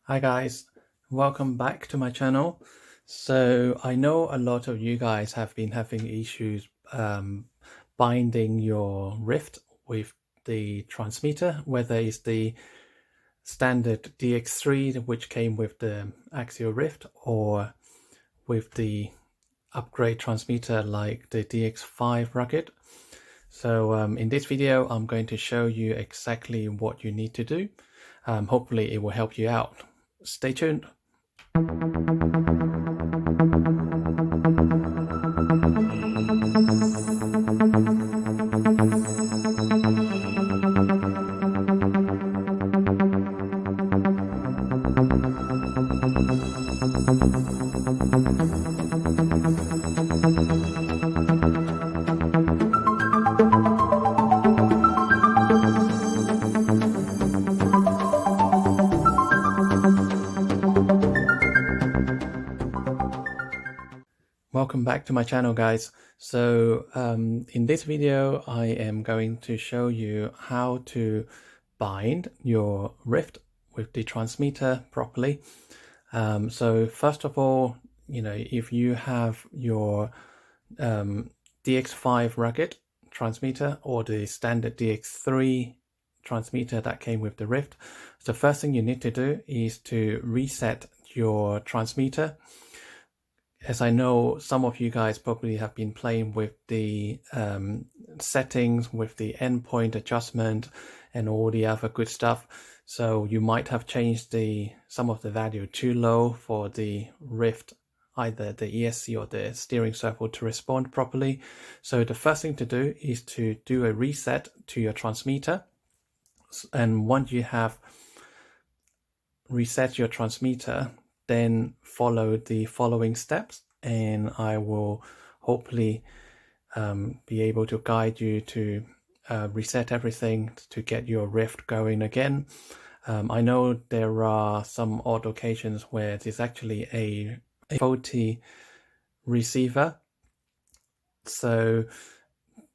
Hi guys, welcome back to my channel. So I know a lot of you guys have been having issues binding your Rift with the transmitter, whether it's the standard DX3 which came with the Axial RYFT or with the upgrade transmitter like the DX5 rugged. So in this video I'm going to show you exactly what you need to do. Hopefully it will help you out. Stay tuned. Welcome back to my channel, guys. So in this video I am going to show you how to bind your Rift with the transmitter properly. So first of all, if you have your DX5 rugged transmitter or the standard DX3 transmitter that came with the Rift, the first thing you need to do is to reset your transmitter. As I know, some of you guys probably have been playing with the settings, with the endpoint adjustment and all the other good stuff. So you might have changed some of the value too low for the Rift, either the ESC or the steering circle to respond properly. So the first thing to do is to do a reset to your transmitter. And once you have reset your transmitter, then follow the following steps and I will hopefully be able to guide you to reset everything to get your Rift going again. I know there are some odd occasions where there's actually a faulty receiver, so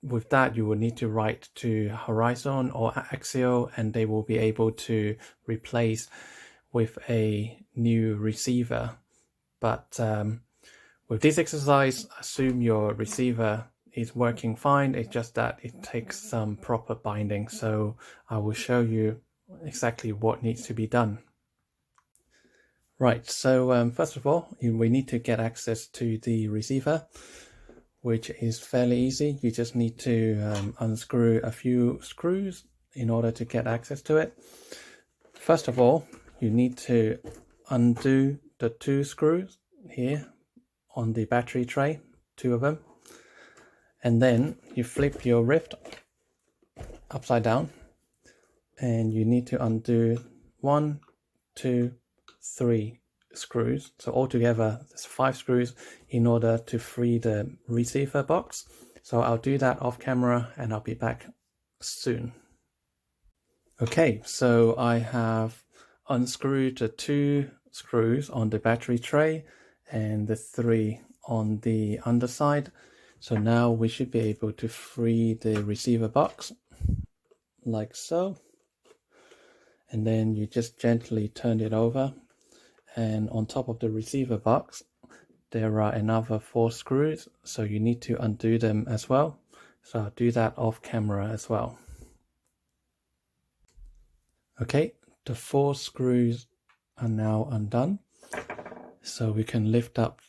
with that you will need to write to Horizon or Axial and they will be able to replace with a new receiver. But with this exercise, assume your receiver is working fine. It's just that it takes some proper binding. So I will show you exactly what needs to be done. Right, so first of all, we need to get access to the receiver, which is fairly easy. You just need to unscrew a few screws in order to get access to it. First of all, you need to undo the two screws here on the battery tray, two of them, and then you flip your Rift upside down and you need to undo 1, 2, 3 screws. So altogether there's 5 screws in order to free the receiver box. So I'll do that off camera and I'll be back soon. Okay, so I have unscrewed the 2 screws on the battery tray and the 3 on the underside. So now we should be able to free the receiver box like so. And then you just gently turn it over. And on top of the receiver box, there are another 4 screws. So you need to undo them as well. So I'll do that off camera as well. Okay, the 4 screws are now undone. So we can lift up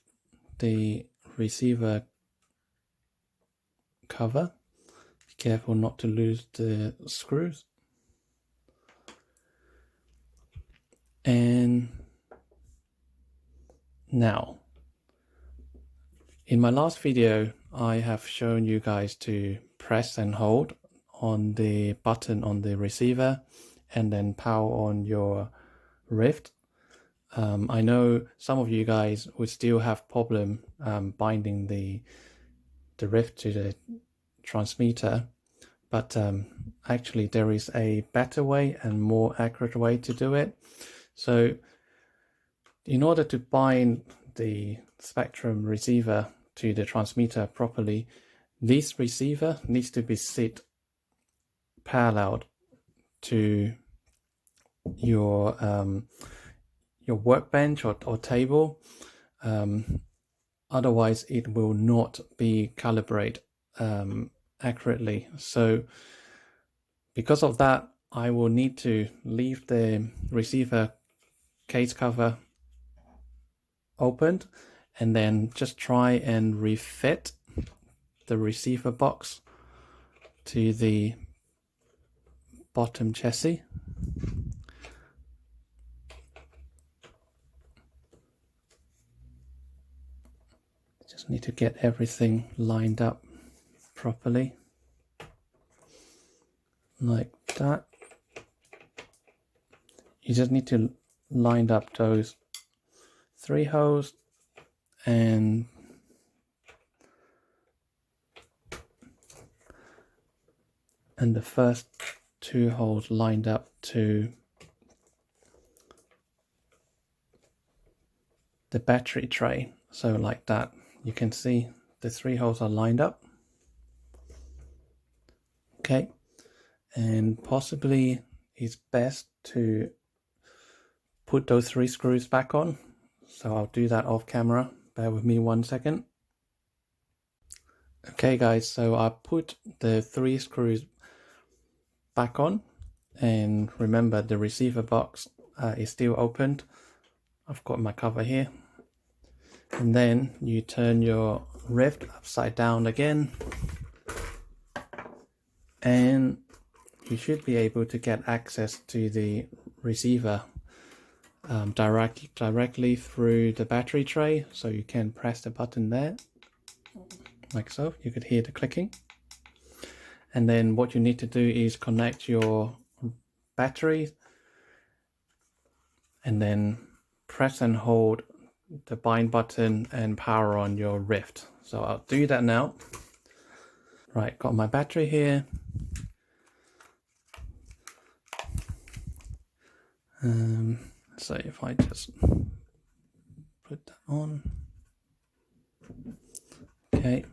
the receiver cover. Be careful not to lose the screws. And now, in my last video, I have shown you guys to press and hold on the button on the receiver and then power on your Rift. I know some of you guys would still have problem binding the Rift to the transmitter, but actually there is a better way and more accurate way to do it. So in order to bind the Spectrum receiver to the transmitter properly, this receiver needs to be sit parallel to your your workbench or table. Otherwise it will not be calibrated accurately. So because of that, I will need to leave the receiver case cover opened and then just try and refit the receiver box to the bottom chassis. Just need to get everything lined up properly, like that. You just need to line up those 3 holes and the first 2 holes lined up to the battery tray. So like that, you can see the 3 holes are lined up. Okay, and possibly it's best to put those 3 screws back on. So I'll do that off camera. Bear with me 1 second. Okay guys, so I put the 3 screws back on, and remember the receiver box is still opened. I've got my cover here. And then you turn your RYFT upside down again, and you should be able to get access to the receiver directly through the battery tray. So you can press the button there, like so. You could hear the clicking. And then what you need to do is connect your battery and then press and hold the bind button and power on your RYFT. So I'll do that now. Right, got my battery here. So if I just put that on, okay,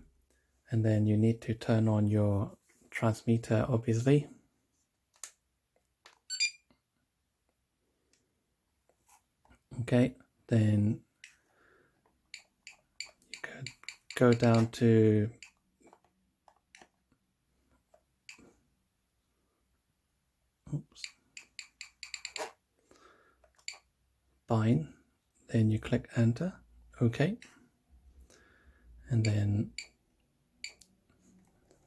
and then you need to turn on your transmitter, obviously. Okay, then you could go down to bind, then you click enter, okay, and then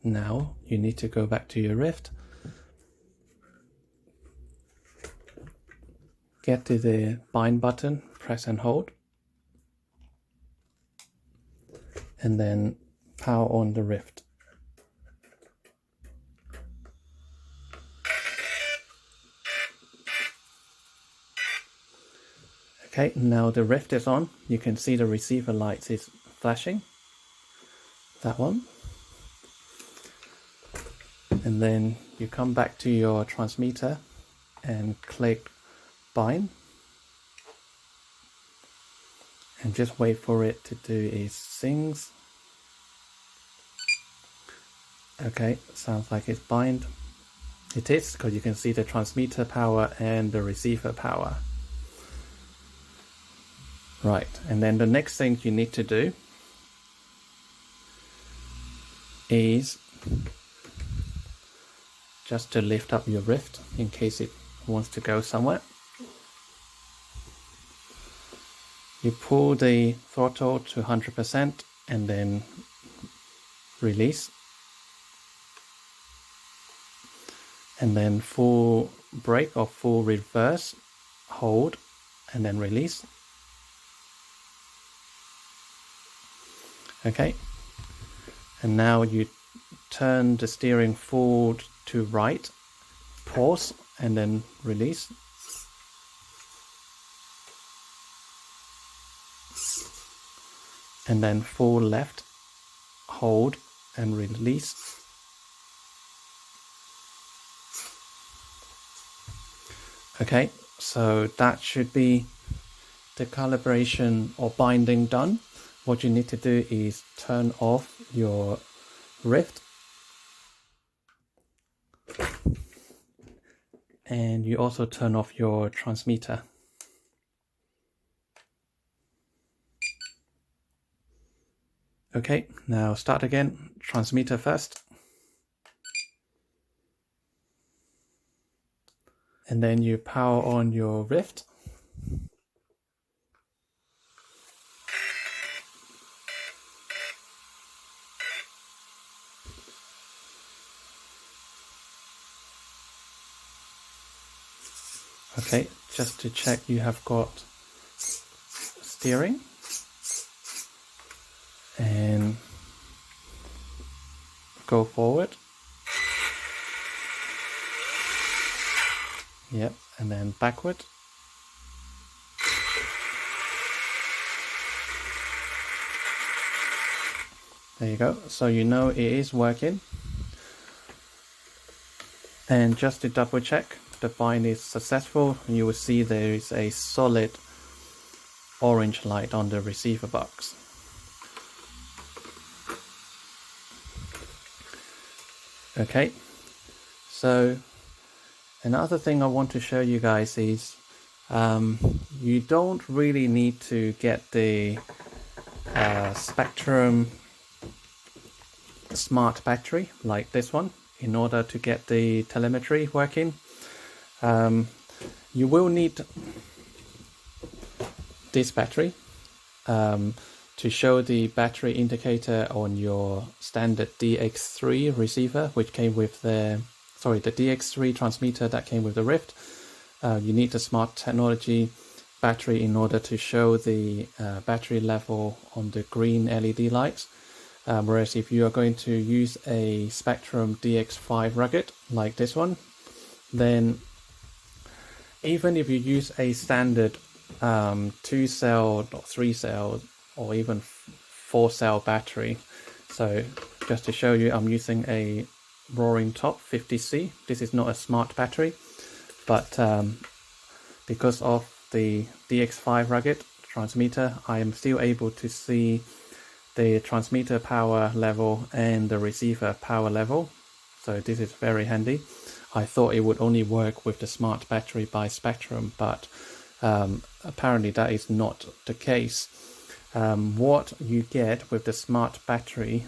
now you need to go back to your RYFT, get to the bind button, press and hold, and then power on the RYFT. Okay, now the RYFT is on. You can see the receiver lights is flashing. That one. And then you come back to your transmitter and click bind. And just wait for it to do its things. Okay, sounds like it's bind. It is, because you can see the transmitter power and the receiver power. Right, and then the next thing you need to do is just to lift up your RYFT in case it wants to go somewhere. You pull the throttle to 100% and then release. And then full brake or full reverse, hold and then release. Okay, and now you turn the steering forward to right, pause and then release. And then full left, hold and release. Okay, so that should be the calibration or binding done. What you need to do is turn off your RYFT, and you also turn off your transmitter. Okay, now start again, transmitter first. And then you power on your RYFT. Okay, just to check you have got steering. And go forward. Yep, and then backward. There you go. So you know it is working. And just to double check, the bind is successful. You will see there is a solid orange light on the receiver box. Okay, so another thing I want to show you guys is you don't really need to get the Spectrum smart battery like this one in order to get the telemetry working. You will need this battery to show the battery indicator on your standard DX3 receiver, which came with the DX3 transmitter that came with the RYFT. You need the smart technology battery in order to show the battery level on the green LED lights. Whereas if you are going to use a Spectrum DX5 rugged like this one, then even if you use a standard 2-cell or 3-cell or even 4-cell battery, so just to show you, I'm using a Roaring Top 50C. This is not a smart battery, but because of the DX5 rugged transmitter, I am still able to see the transmitter power level and the receiver power level. So this is very handy. I thought it would only work with the smart battery by Spectrum, but apparently that is not the case. What you get with the smart battery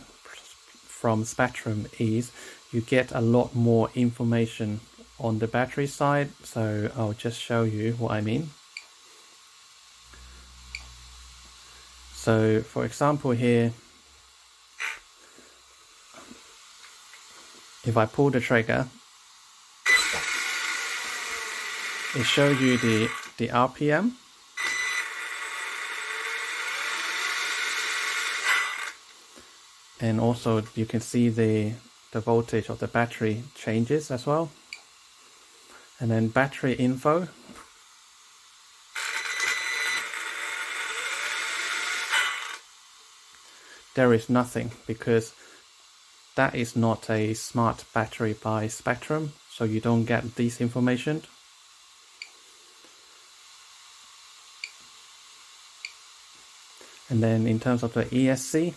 from Spectrum is you get a lot more information on the battery side. So I'll just show you what I mean. So for example here, if I pull the trigger, it shows you the RPM. And also you can see the voltage of the battery changes as well. And then battery info. There is nothing because that is not a smart battery by Spectrum, so you don't get this information. And then in terms of the ESC,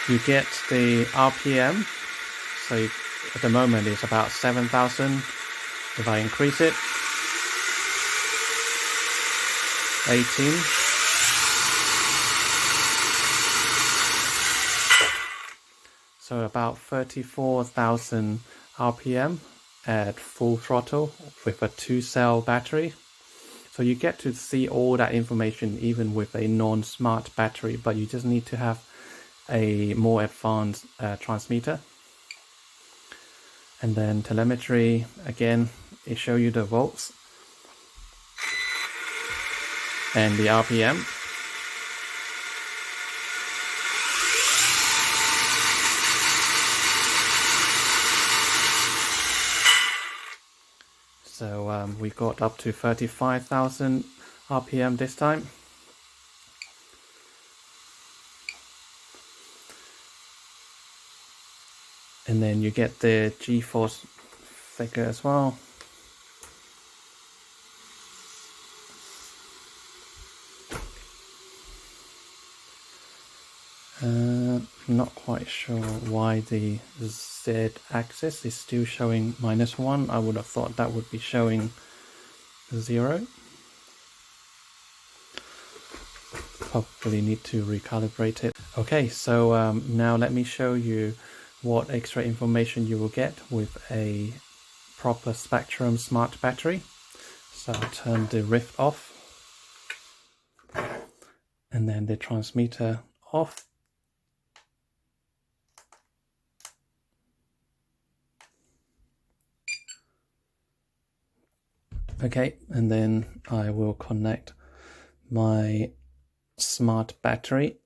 you get the RPM. So at the moment it's about 7,000. If I increase it, 18. So about 34,000 RPM at full throttle with a 2-cell battery. So you get to see all that information even with a non-smart battery, but you just need to have a more advanced transmitter. And then telemetry, again, it shows you the volts and the RPM. So we got up to 35,000 RPM this time. And then you get the G-force figure as well. Not quite sure why the Z axis is still showing -1. I would have thought that would be showing 0. probably need to recalibrate it. Okay, so now let me show you what extra information you will get with a proper Spectrum smart battery. So I'll turn the RYFT off and then the transmitter off. Okay, and then I will connect my smart battery.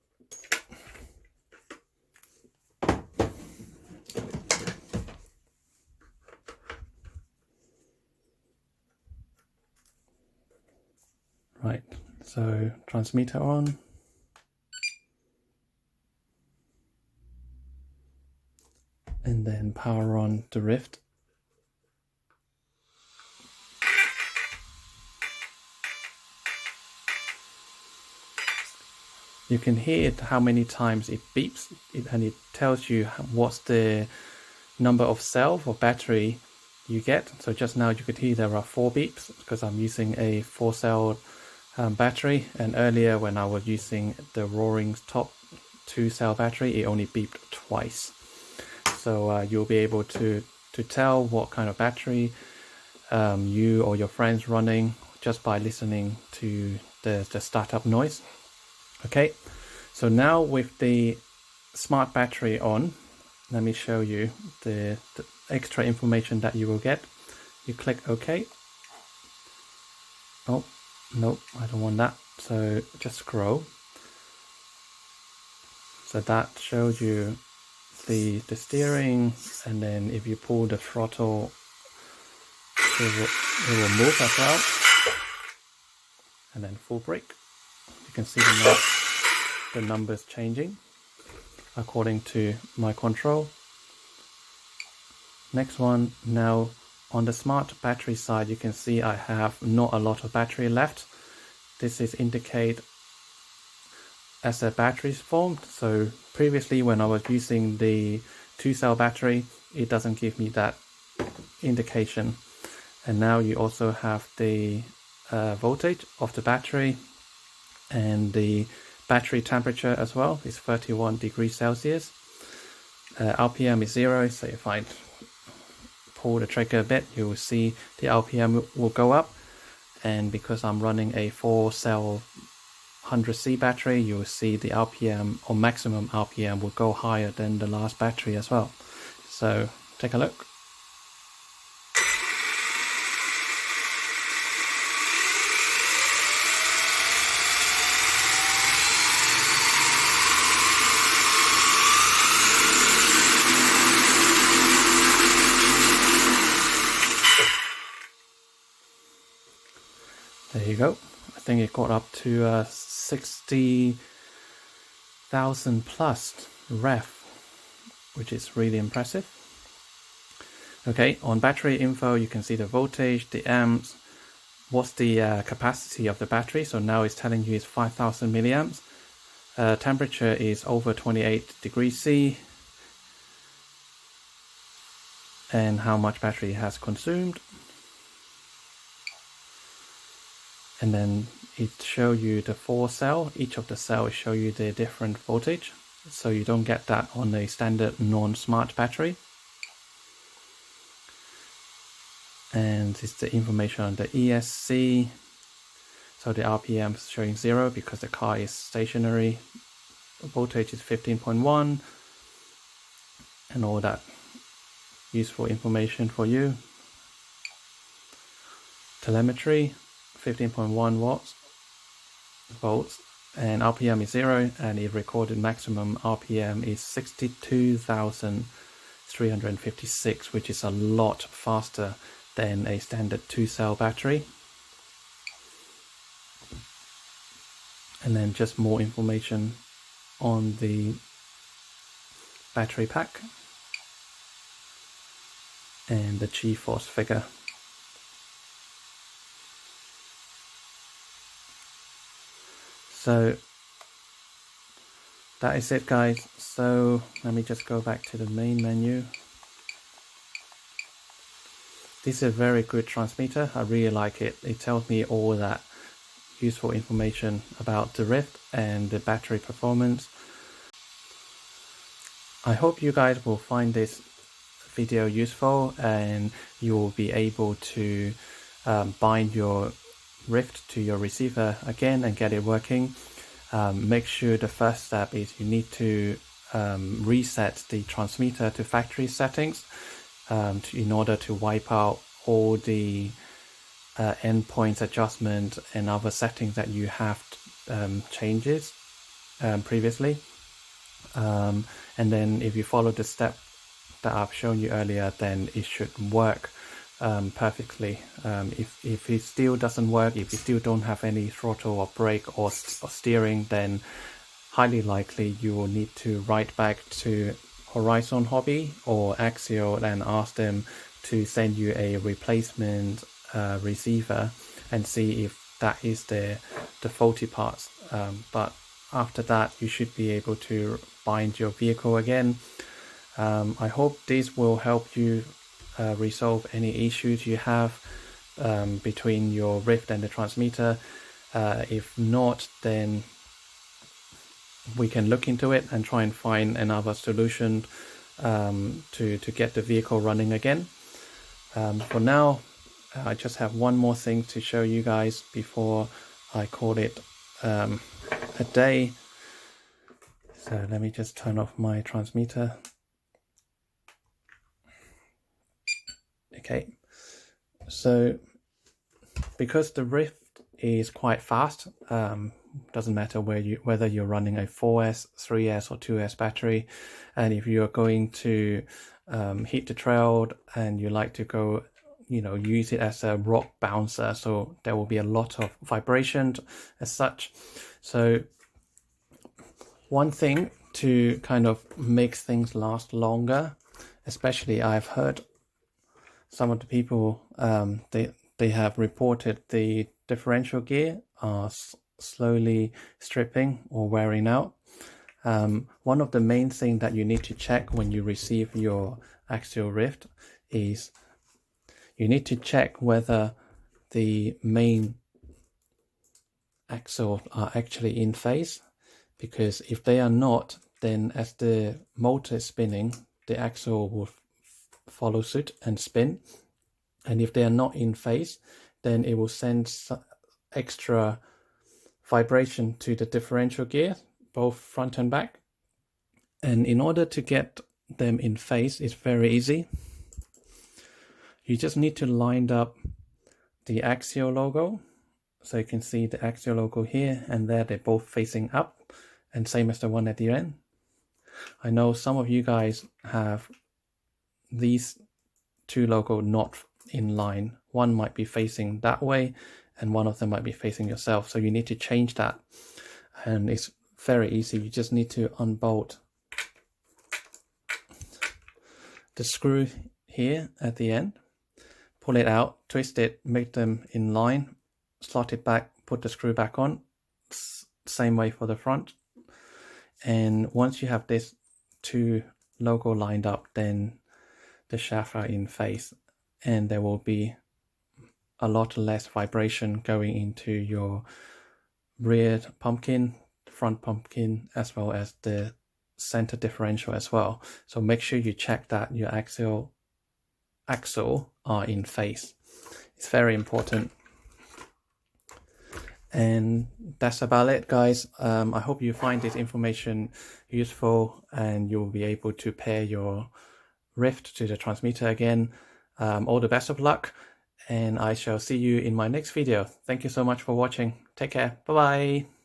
Right, so transmitter on. And then power on the RYFT. You can hear it, how many times it beeps, and it tells you what's the number of cell or battery you get. So just now you could hear there are 4 beeps because I'm using a 4-cell battery, and earlier when I was using the Roaring top 2-cell battery, it only beeped twice. So you'll be able to tell what kind of battery you or your friends running just by listening to the startup noise. Okay, so now with the smart battery on, let me show you the extra information that you will get. You click OK. Oh, nope, I don't want that. So just scroll. So that shows you the steering, and then if you pull the throttle, it will move as well. And then full brake. You can see the numbers changing according to my control. Next one, now on the smart battery side, you can see I have not a lot of battery left. This is indicate as a battery is formed. So previously when I was using the 2-cell battery, it doesn't give me that indication. And now you also have the voltage of the battery, and the battery temperature as well is 31 degrees Celsius. RPM is 0, so if I pull the trigger a bit, you will see the RPM will go up. And because I'm running a 4-cell 100C battery, you will see the RPM or maximum RPM will go higher than the last battery as well. So take a look. There you go. I think it got up to 60,000 plus ref, which is really impressive. Okay, on battery info, you can see the voltage, the amps, what's the capacity of the battery. So now it's telling you it's 5,000 milliamps. Temperature is over 28 degrees C. And how much battery it has consumed. And then it show you the 4-cell. Each of the cells show you the different voltage. So you don't get that on a standard non-smart battery. And it's the information on the ESC. So the RPM is showing 0 because the car is stationary. The voltage is 15.1. And all that useful information for you. Telemetry. 15.1 volts, and RPM is 0, and it recorded maximum RPM is 62,356, which is a lot faster than a standard 2-cell battery. And then just more information on the battery pack and the G-force figure. So that is it, guys. So let me just go back to the main menu. This is a very good transmitter. I really like it. It tells me all that useful information about the Rift and the battery performance. I hope you guys will find this video useful and you will be able to bind your Rift to your receiver again and get it working. Make sure the first step is you need to reset the transmitter to factory settings in order to wipe out all the endpoints adjustment and other settings that you have changes previously. And then if you follow the step that I've shown you earlier, then it should work perfectly. If it still doesn't work, if you still don't have any throttle or brake or steering, then highly likely you will need to write back to Horizon Hobby or Axial and ask them to send you a replacement receiver and see if that is the faulty parts. But after that, you should be able to bind your vehicle again. I hope this will help you resolve any issues you have between your Rift and the transmitter. If not, then we can look into it and try and find another solution to get the vehicle running again. For now, I just have one more thing to show you guys before I call it a day. So let me just turn off my transmitter. Okay, so because the Rift is quite fast, doesn't matter whether you're running a 4S, 3S or 2S battery, and if you're going to hit the trail and you like to go, use it as a rock bouncer, so there will be a lot of vibration as such. So one thing to kind of make things last longer, especially I've heard some of the people, they have reported the differential gear are slowly stripping or wearing out. One of the main things that you need to check when you receive your Axial RYFT is you need to check whether the main axles are actually in phase, because if they are not, then as the motor is spinning, the axle will follow suit and spin, and if they are not in phase, then it will send extra vibration to the differential gear, both front and back. And in order to get them in phase, it's very easy. You just need to line up the Axial logo, so you can see the Axial logo here and there, they're both facing up, and same as the one at the end. I know some of you guys have these two logos not in line. One might be facing that way and one of them might be facing yourself, so you need to change that, and it's very easy. You just need to unbolt the screw here at the end, pull it out, twist it, make them in line, slot it back, put the screw back on, same way for the front. And once you have this two logo lined up, then the shafts are in phase and there will be a lot less vibration going into your rear pumpkin, front pumpkin, as well as the center differential as well. So make sure you check that your axle are in phase. It's very important. And that's about it, guys. I hope you find this information useful and you'll be able to pair your Rift to the transmitter again. All the best of luck, and I shall see you in my next video. Thank you so much for watching. Take care. Bye bye.